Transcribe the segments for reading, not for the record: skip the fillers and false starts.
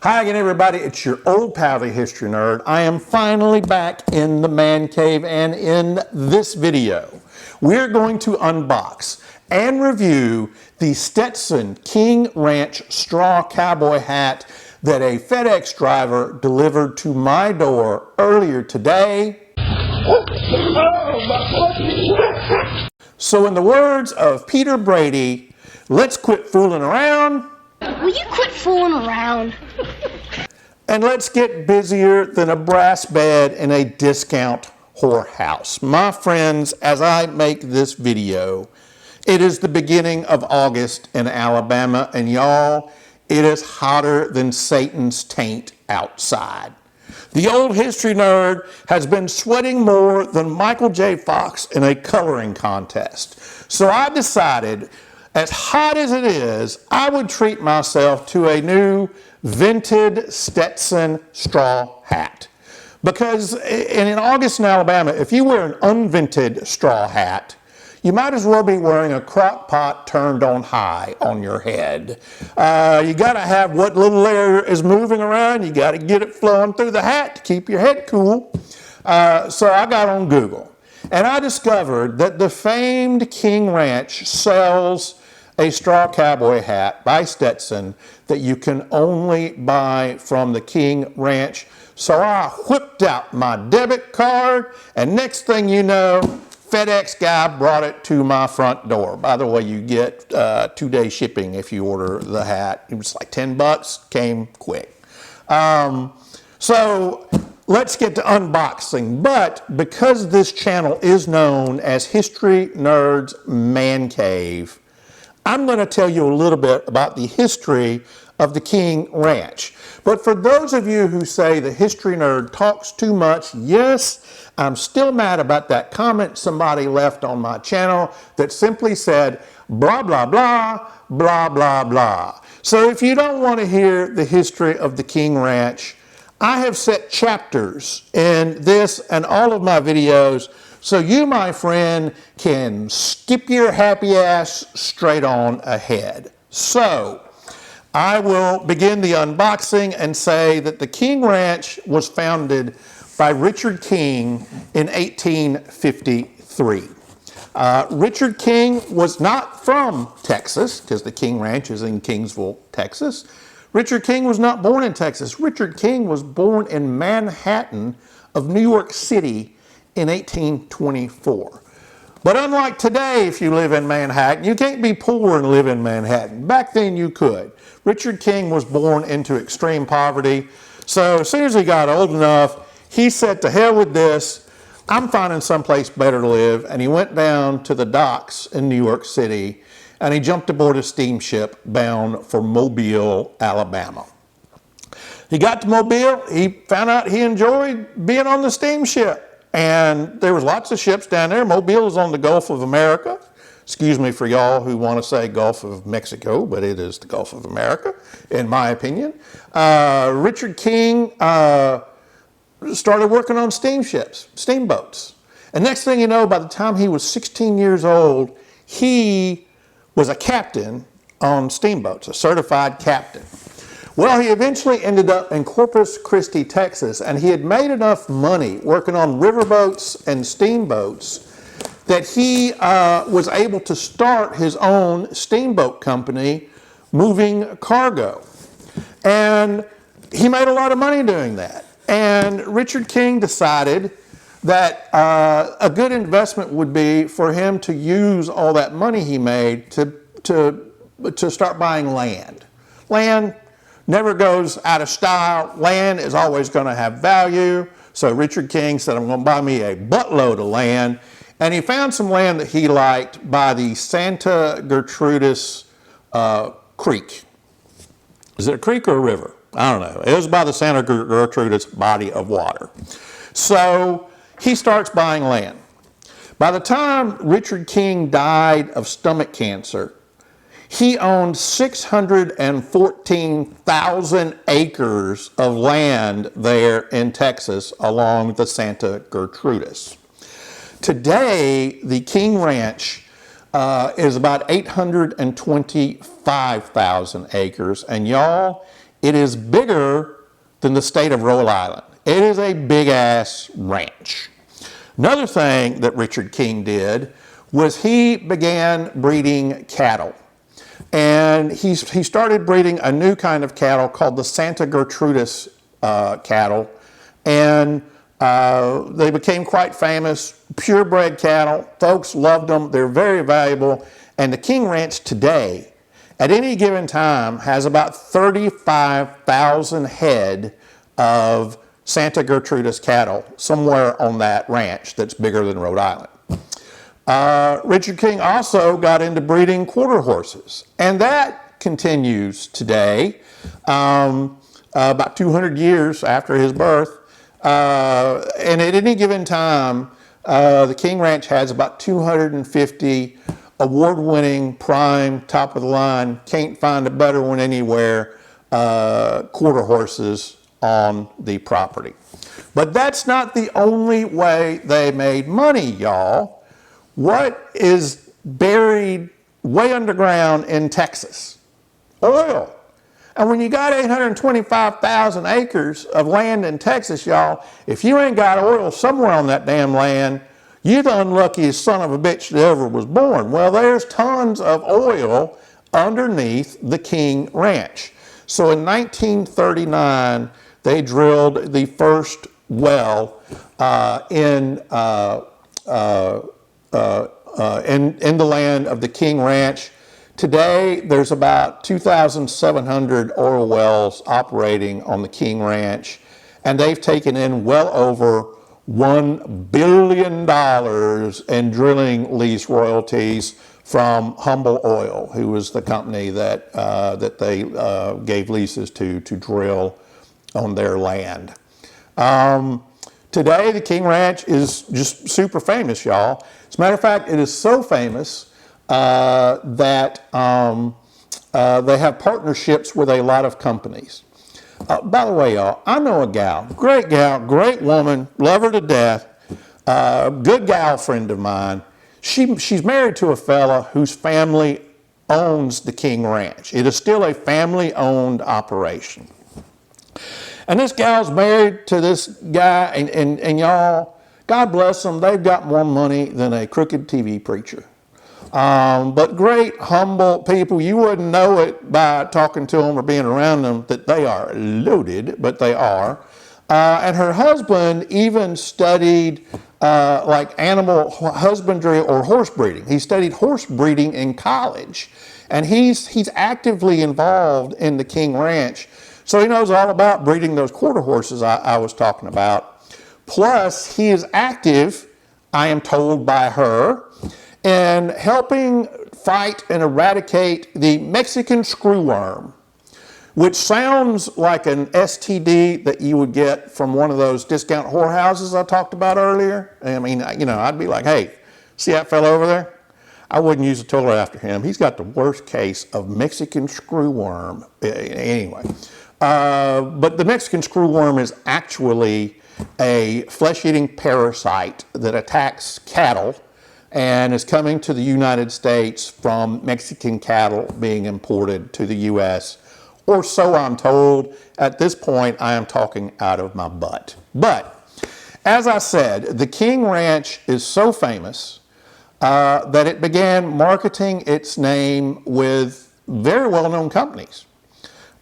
Hi again, everybody. It's your old pal, the history nerd. I am finally back in the man cave, and in this video, we're going to unbox and review the Stetson King Ranch straw cowboy hat that a FedEx driver delivered to my door earlier today. So in the words of Peter Brady, let's quit fooling around. Will you quit fooling around? And let's get busier than a brass bed in a discount whorehouse. My friends, as I make this video, it is the beginning of August in Alabama, and y'all, it is hotter than Satan's taint outside. The old history nerd has been sweating more than Michael J. Fox in a coloring contest. So I decided, as hot as it is, I would treat myself to a new vented Stetson straw hat. Because in August in Alabama, if you wear an unvented straw hat, you might as well be wearing a crock pot turned on high on your head. You gotta have what little air is moving around, you gotta get it flowing through the hat to keep your head cool. So I got on Google, and I discovered that the famed King Ranch sells a straw cowboy hat by Stetson that you can only buy from the King Ranch. So I whipped out my debit card, and next thing you know, FedEx guy brought it to my front door. By the way, you get 2-day shipping if you order the hat. It was like 10 bucks, came quick. So let's get to unboxing. But because this channel is known as History Nerd's Man Cave, I'm going to tell you a little bit about the history of the King Ranch. But for those of you who say the history nerd talks too much, yes, I'm still mad about that comment somebody left on my channel that simply said, blah, blah, blah, blah, blah, blah. So if you don't want to hear the history of the King Ranch, I have set chapters in this and all of my videos so you, my friend, can skip your happy ass straight on ahead. So I will begin the unboxing and say that the King Ranch was founded by Richard King in 1853. Richard King was not from Texas, because the King Ranch is in Kingsville, Texas. Richard King was not born in Texas. Richard King was born in Manhattan of New York City in 1824. But unlike today, if you live in Manhattan, you can't be poor and live in Manhattan. Back then you could. Richard King was born into extreme poverty. So as soon as he got old enough, he said, to hell with this, I'm finding someplace better to live. And he went down to the docks in New York City, and he jumped aboard a steamship bound for Mobile, Alabama. He got to Mobile, he found out he enjoyed being on the steamship. And there was lots of ships down there. Mobile is on the Gulf of America. Excuse me for y'all who want to say Gulf of Mexico, but it is the Gulf of America, in my opinion. Richard King started working on steamships, steamboats. And next thing you know, by the time he was 16 years old, he was a captain on steamboats, a certified captain. Well, he eventually ended up in Corpus Christi, Texas, and he had made enough money working on riverboats and steamboats that he was able to start his own steamboat company moving cargo. And he made a lot of money doing that. And Richard King decided that a good investment would be for him to use all that money he made to start buying land. Land never goes out of style. Land is always going to have value. So Richard King said, I'm going to buy me a buttload of land. And he found some land that he liked by the Santa Gertrudis Creek. Is it a creek or a river? I don't know. It was by the Santa Gertrudis body of water. So he starts buying land. By the time Richard King died of stomach cancer, he owned 614,000 acres of land there in Texas along the Santa Gertrudis. Today, the King Ranch is about 825,000 acres, and y'all, it is bigger than the state of Rhode Island. It is a big-ass ranch. Another thing that Richard King did was he began breeding cattle. And he started breeding a new kind of cattle called the Santa Gertrudis cattle. And they became quite famous, purebred cattle. Folks loved them. They're very valuable. And the King Ranch today, at any given time, has about 35,000 head of Santa Gertrudis cattle somewhere on that ranch that's bigger than Rhode Island. Richard King also got into breeding quarter horses, and that continues today, about 200 years after his birth. And at any given time, the King Ranch has about 250 award-winning, prime, top-of-the-line, can't find a better one anywhere, quarter horses on the property. But that's not the only way they made money, y'all. What is buried way underground in Texas? Oil. And when you got 825,000 acres of land in Texas, y'all, if you ain't got oil somewhere on that damn land, you're the unluckiest son of a bitch that ever was born. Well, there's tons of oil underneath the King Ranch. So in 1939, they drilled the first well in the land of the King Ranch. Today, there's about 2,700 oil wells operating on the King Ranch, and they've taken in well over $1 billion in drilling lease royalties from Humble Oil, who was the company that they gave leases to drill on their land. Today, the King Ranch is just super famous, y'all. As a matter of fact, it is so famous that they have partnerships with a lot of companies. By the way, y'all, I know a gal, great woman, love her to death, good gal friend of mine. She's married to a fella whose family owns the King Ranch. It is still a family-owned operation. And this gal's married to this guy, and y'all, God bless them, they've got more money than a crooked TV preacher. But great, humble people. You wouldn't know it by talking to them or being around them that they are loaded, but they are. And her husband even studied like animal husbandry or horse breeding. He studied horse breeding in college. And he's actively involved in the King Ranch. So he knows all about breeding those quarter horses I was talking about. Plus, he is active, I am told by her, in helping fight and eradicate the Mexican screwworm, which sounds like an STD that you would get from one of those discount whorehouses I talked about earlier. I mean, you know, I'd be like, hey, see that fellow over there? I wouldn't use a toilet after him. He's got the worst case of Mexican screwworm. Anyway, but the Mexican screwworm is actually a flesh-eating parasite that attacks cattle and is coming to the United States from Mexican cattle being imported to the U.S., or so I'm told. At this point, I am talking out of my butt. But, as I said, the King Ranch is so famous that it began marketing its name with very well-known companies.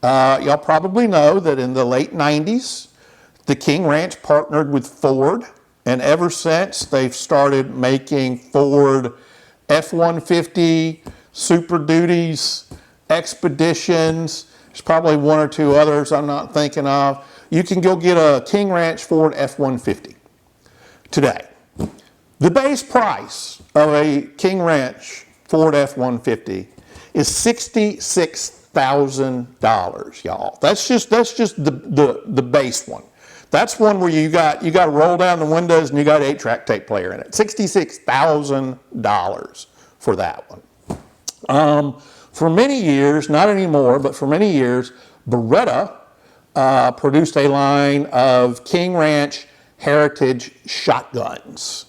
Y'all probably know that in the late 90s, the King Ranch partnered with Ford, and ever since they've started making Ford F-150, Super Duties, Expeditions. There's probably one or two others I'm not thinking of. You can go get a King Ranch Ford F-150 today. The base price of a King Ranch Ford F-150 is $66,000, y'all. That's just the base one. That's one where you got to roll down the windows and you got an 8-track tape player in it. $66,000 for that one. For many years, not anymore, but for many years, Beretta produced a of King Ranch Heritage shotguns.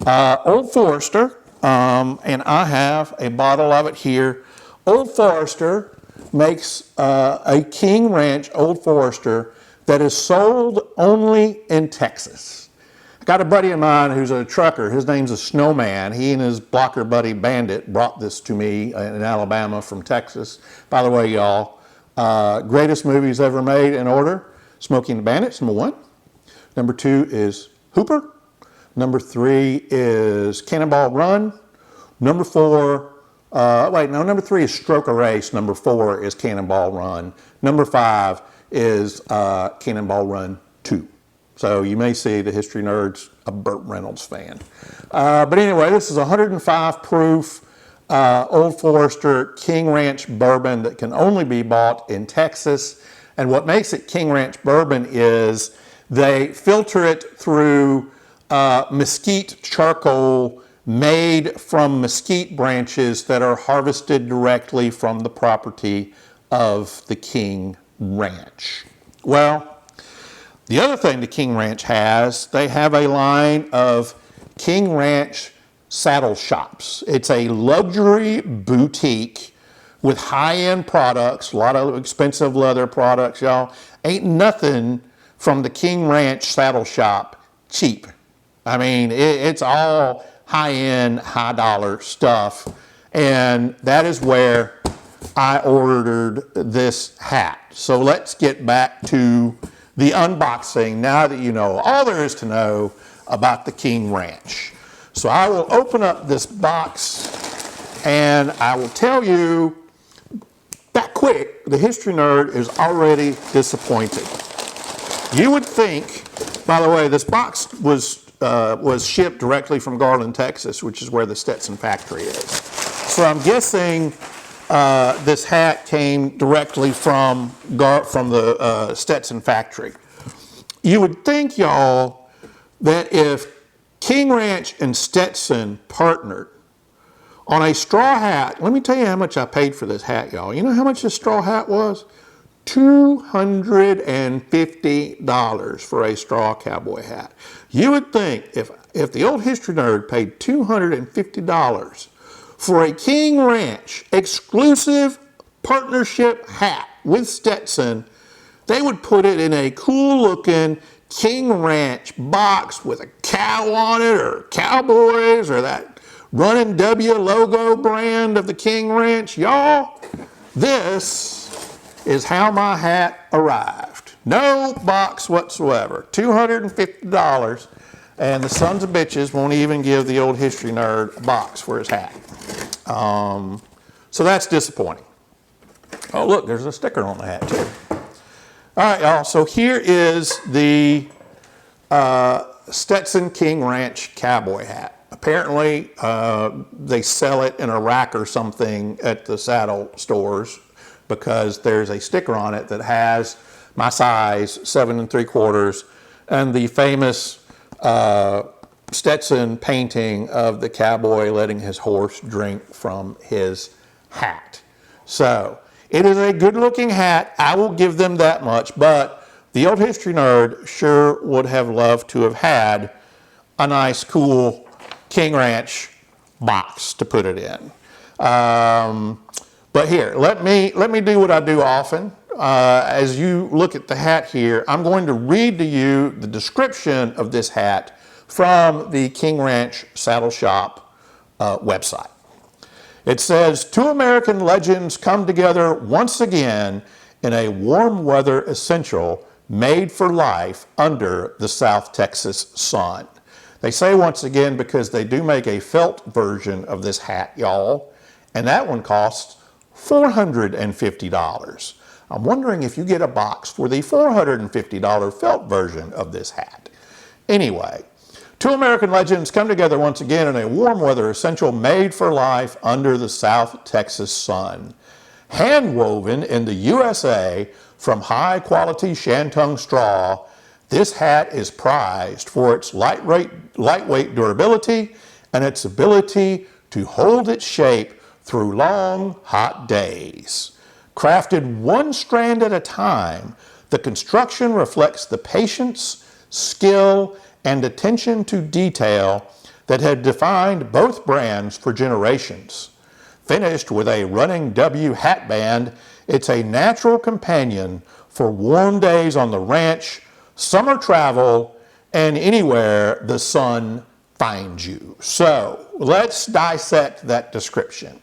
Old Forester, and I have a bottle of it here. Old Forester makes a King Ranch Old Forester that is sold only in Texas. I got a buddy of mine who's a trucker. His name's a Snowman. He and his blocker buddy Bandit brought this to me in Alabama from Texas. By the way, y'all, greatest movies ever made in order: Smokey and the Bandit's number 1. Number 2 is Hooper. Number 3 is Cannonball Run. Number 4, number 3 is Stroke a Race. Number 4 is Cannonball Run. Number 5 is Cannonball Run 2. So you may see the History Nerds a Burt Reynolds fan. But anyway, this is 105 proof Old Forester King Ranch bourbon that can only be bought in Texas. And what makes it King Ranch bourbon is they filter it through mesquite charcoal made from mesquite branches that are harvested directly from the property of the King Ranch. Well, the other thing the King Ranch has, they have a line of King Ranch saddle shops. It's a luxury boutique with high-end products, a lot of expensive leather products, y'all. Ain't nothing from the King Ranch saddle shop cheap. I mean, it's all high-end, high-dollar stuff. And that is where I ordered this hat. So let's get back to the unboxing now that you know all there is to know about the King Ranch. So I will open up this box and I will tell you that quick, the history nerd is already disappointed. You would think, by the way, this box was shipped directly from Garland, Texas, which is where the Stetson factory is. So I'm guessing this hat came directly from the Stetson factory. You would think, y'all, that if King Ranch and Stetson partnered on a straw hat, let me tell you how much I paid for this hat, y'all. You know how much this straw hat was? $250 for a straw cowboy hat. You would think if the old history nerd paid $250 for a King Ranch exclusive partnership hat with Stetson, they would put it in a cool looking King Ranch box with a cow on it, or Cowboys, or that Running W logo brand of the King Ranch. Y'all, this is how my hat arrived. No box whatsoever. $250, and the sons of bitches won't even give the old history nerd a box for his hat. So that's disappointing. Oh, look, there's a sticker on the hat too. All right, y'all, so here is the Stetson King Ranch cowboy hat. Apparently, they sell it in a rack or something at the saddle stores because there's a sticker on it that has my size, 7 3/4, and the famous Stetson painting of the cowboy letting his horse drink from his hat. So it is a good looking hat. I will give them that much, but the old history nerd sure would have loved to have had a nice, cool King Ranch box to put it in. But here, let me do what I do often. As you look at the hat here, I'm going to read to you the description of this hat from the King Ranch Saddle Shop website. It says, 2 American legends come together once again in a warm weather essential made for life under the South Texas sun. They say once again because they do make a felt version of this hat, y'all, and that one costs $450. I'm wondering if you get a box for the $450 felt version of this hat. Anyway, 2 American legends come together once again in a warm weather essential made for life under the South Texas sun. Hand woven in the USA from high quality shantung straw, this hat is prized for its lightweight durability and its ability to hold its shape through long, hot days. Crafted one strand at a time, the construction reflects the patience, skill, and attention to detail that had defined both brands for generations. Finished with a running W hat band, It's a natural companion for warm days on the ranch, summer travel, and anywhere the sun finds you. So let's dissect that description.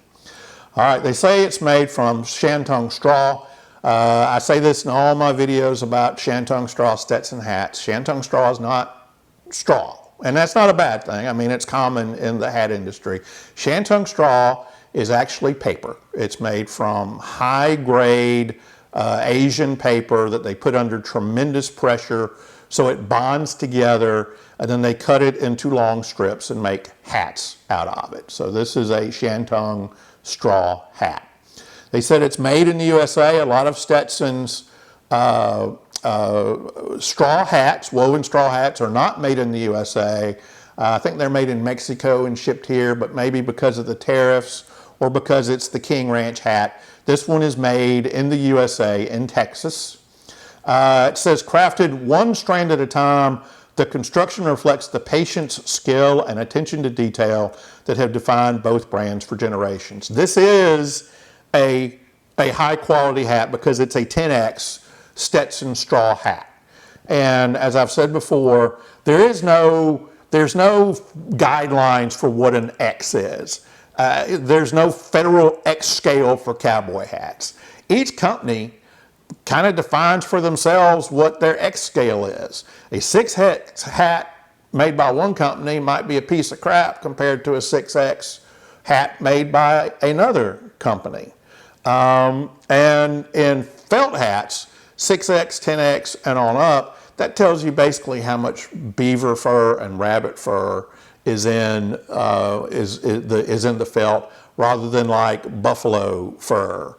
All right, they say it's made from shantung straw. I say this in all my videos about shantung straw Stetson hats. Shantung straw is not straw, and that's not a bad thing. I mean, it's common in the hat industry. Shantung straw is actually paper. It's made from high-grade Asian paper that they put under tremendous pressure so it bonds together, and then they cut it into long strips and make hats out of it. So this is a shantung straw hat. They said it's made in the USA. A lot of Stetson's straw hats, woven straw hats, are not made in the USA. I think they're made in Mexico and shipped here, but maybe because of the tariffs or because it's the King Ranch hat, this one is made in the USA in Texas. It says crafted one strand at a time. The construction reflects the patience, skill, and attention to detail that have defined both brands for generations. This is a high quality hat because it's a 10X Stetson straw hat. And as I've said before, there's no guidelines for what an X is. There's no federal X scale for cowboy hats. Each company kind of defines for themselves what their X scale is. A 6X hat made by one company might be a piece of crap compared to a 6X hat made by another company. And in felt hats, 6X, 10X, and on up, that tells you basically how much beaver fur and rabbit fur is in the felt, rather than like buffalo fur,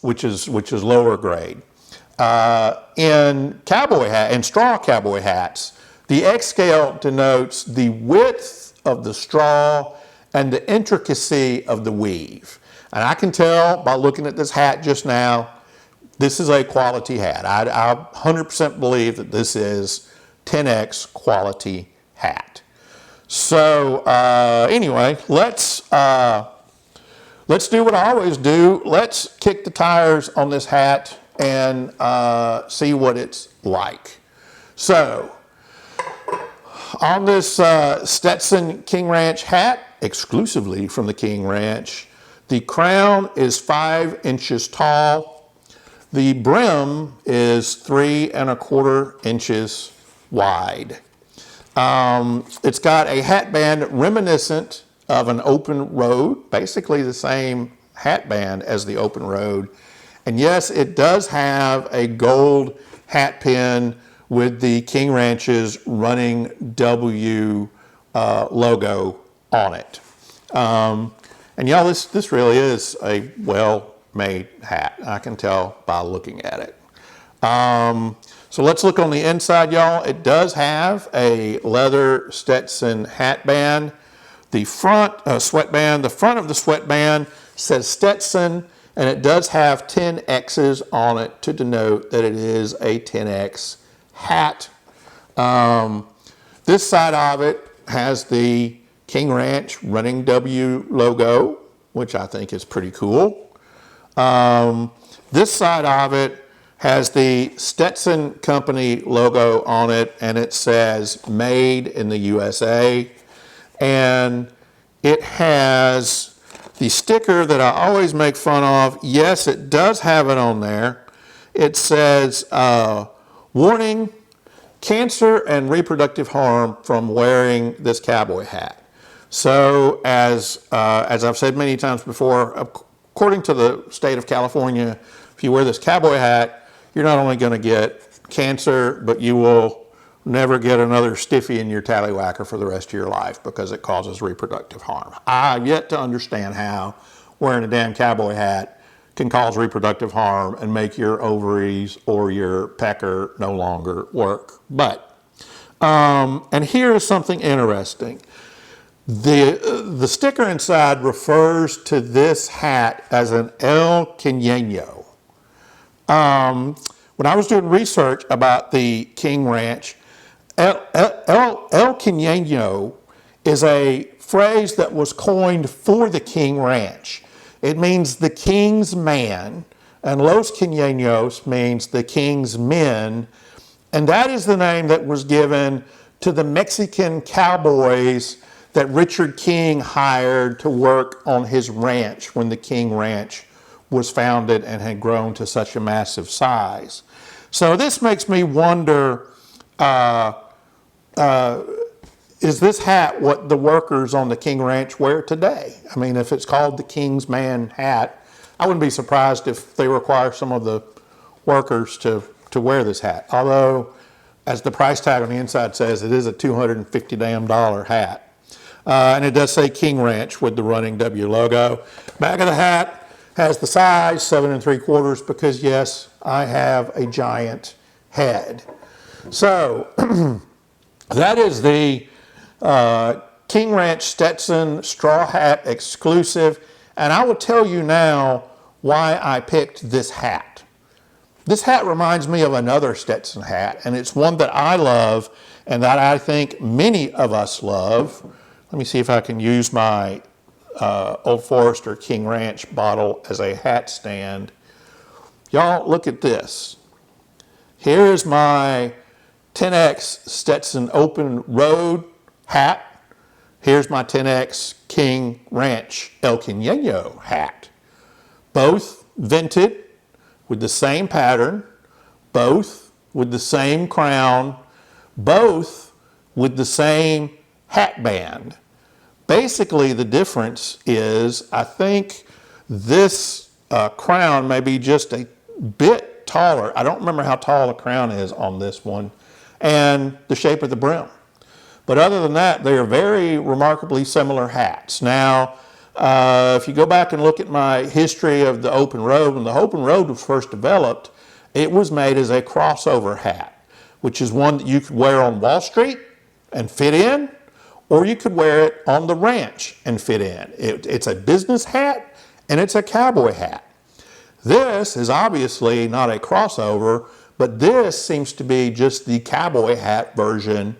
which is lower grade. In straw cowboy hats, the X scale denotes the width of the straw and the intricacy of the weave. And I can tell by looking at this hat just now, this is a quality hat. I 100% believe that this is 10X quality hat. So anyway, let's do what I always do. Let's kick the tires on this hat and see what it's like. So on this Stetson King Ranch hat, exclusively from the King Ranch, the crown is 5 inches tall. The brim is 3 1/4 inches wide. It's got a hat band reminiscent of an open road, basically the same hat band as the open road. And yes, it does have a gold hat pin with the King Ranch's Running W logo on it. And y'all, this really is a well-made hat. I can tell by looking at it. So let's look on the inside, y'all. It does have a leather Stetson hat band. The front sweatband, the front of the sweatband says Stetson, and it does have 10 X's on it to denote that it is a 10X hat. This side of it has the King Ranch Running W logo, which I think is pretty cool. This side of it has the Stetson Company logo on it, and it says made in the USA. And it has the sticker that I always make fun of. Yes, it does have it on there. It says, warning, cancer and reproductive harm from wearing this cowboy hat. So as I've said many times before, according to the state of California, if you wear this cowboy hat, you're not only going to get cancer, but you will never get another stiffy in your tallywhacker for the rest of your life because it causes reproductive harm. I've yet to understand how wearing a damn cowboy hat can cause reproductive harm and make your ovaries or your pecker no longer work. But, and here's something interesting. The sticker inside refers to this hat as an El Quineno. When I was doing research about the King Ranch, El Quineno is a phrase that was coined for the King Ranch. It means the king's man, and Los Quinyeños means the king's men, and that is the name that was given to the Mexican cowboys that Richard King hired to work on his ranch when the King Ranch was founded and had grown to such a massive size. So this makes me wonder, is this hat what the workers on the King Ranch wear today? I mean, if it's called the King's Man hat, I wouldn't be surprised if they require some of the workers to wear this hat. Although, as the price tag on the inside says, it is a $250 damn hat. And it does say King Ranch with the running W logo. Back of the hat has the size, 7 3/4, because yes, I have a giant head. So, that is the King Ranch Stetson straw hat exclusive, and I will tell you now why I picked this hat. This hat reminds me of another Stetson hat, and it's one that I love and that I think many of us love. Let me see if I can use my Old Forester King Ranch bottle as a hat stand. Y'all, look at this. Here's my 10X Stetson Open Road hat. Here's my 10X King Ranch El Quinyeño hat. Both vented with the same pattern, both with the same crown, both with the same hat band. Basically, the difference is I think this crown may be just a bit taller. I don't remember how tall the crown is on this one, and the shape of the brim. But other than that, they are very remarkably similar hats. Now, if you go back and look at my history of the Open Road, when the Open Road was first developed, it was made as a crossover hat, which is one that you could wear on Wall Street and fit in, or you could wear it on the ranch and fit in. It's a business hat and it's a cowboy hat. This is obviously not a crossover, but this seems to be just the cowboy hat version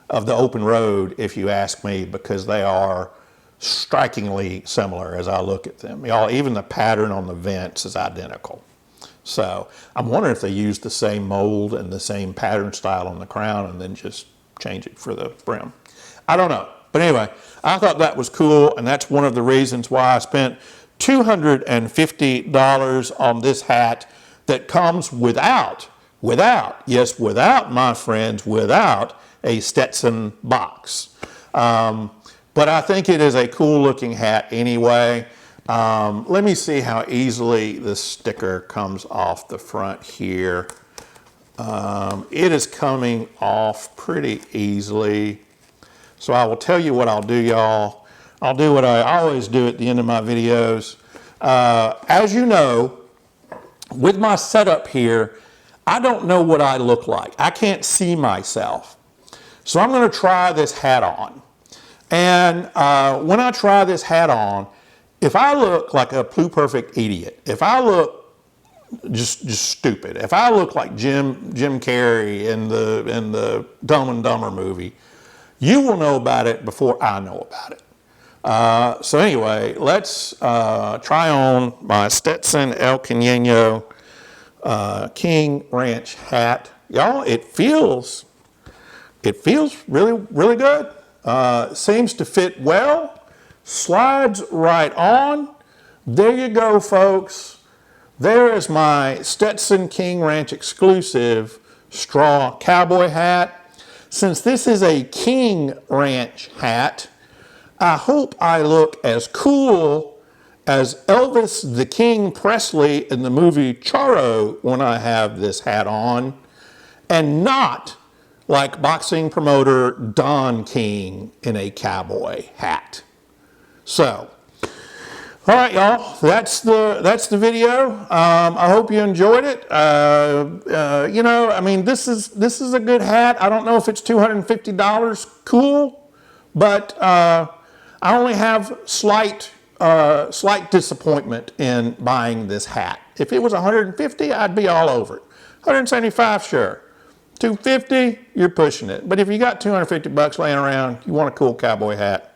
of the Open Road, if you ask me, because they are strikingly similar as I look at them. Y'all, even the pattern on the vents is identical. So I'm wondering if they used the same mold and the same pattern style on the crown and then just change it for the brim. I don't know. But anyway, I thought that was cool, and that's one of the reasons why I spent $250 on this hat that comes without, yes, without, my friends, without a Stetson box. But I think it is a cool looking hat anyway. Let me see how easily the sticker comes off the front here. It is coming off pretty easily. So I will tell you what I'll do, y'all. I'll do what I always do at the end of my videos. As you know, with my setup here, I don't know what I look like. I can't see myself. So I'm going to try this hat on. And when I try this hat on, if I look like a pluperfect idiot, if I look just stupid, if I look like Jim Carrey in the Dumb and Dumber movie, you will know about it before I know about it. So anyway, let's try on my Stetson El Quinyeño King Ranch hat. Y'all, it feels really, really good. Seems to fit well, slides right on. There you go, folks. There is my Stetson King Ranch exclusive straw cowboy hat. Since this is a King Ranch hat, I hope I look as cool as Elvis the King Presley in the movie Charo when I have this hat on, and not like boxing promoter Don King in a cowboy hat. So, all right, y'all, that's the video. I hope you enjoyed it. You know, I mean, this is a good hat. I don't know if it's $250 cool, but I only have slight disappointment in buying this hat. If it was $150, I'd be all over it. $175, sure. $250, you're pushing it. But if you got $250 laying around, you want a cool cowboy hat,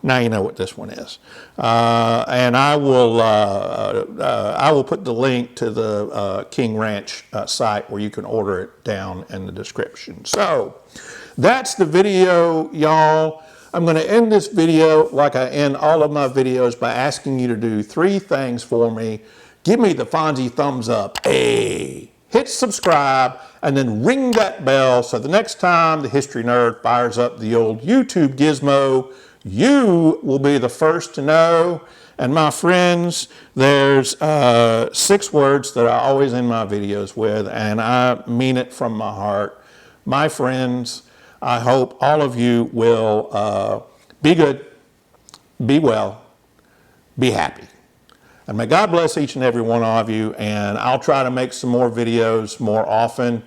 Now you know what this one is. And I will put the link to the King Ranch site where you can order it down in the description. So that's the video, y'all. I'm going to end this video like I end all of my videos by asking you to do 3 things for me. Give me the Fonzie thumbs up. Hey, hit subscribe and then ring that bell so the next time the History Nerd fires up the old YouTube gizmo, you will be the first to know. And my friends, there's 6 words that I always end my videos with, and I mean it from my heart. My friends, I hope all of you will be good, be well, be happy. And may God bless each and every one of you, and I'll try to make some more videos more often.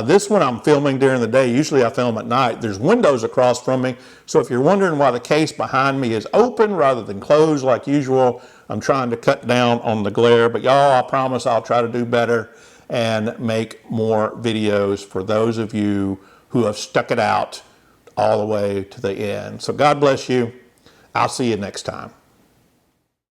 This one I'm filming during the day. Usually I film at night. There's windows across from me, so if you're wondering why the case behind me is open rather than closed like usual, I'm trying to cut down on the glare. But y'all, I promise I'll try to do better and make more videos for those of you who have stuck it out all the way to the end. So God bless you. I'll see you next time.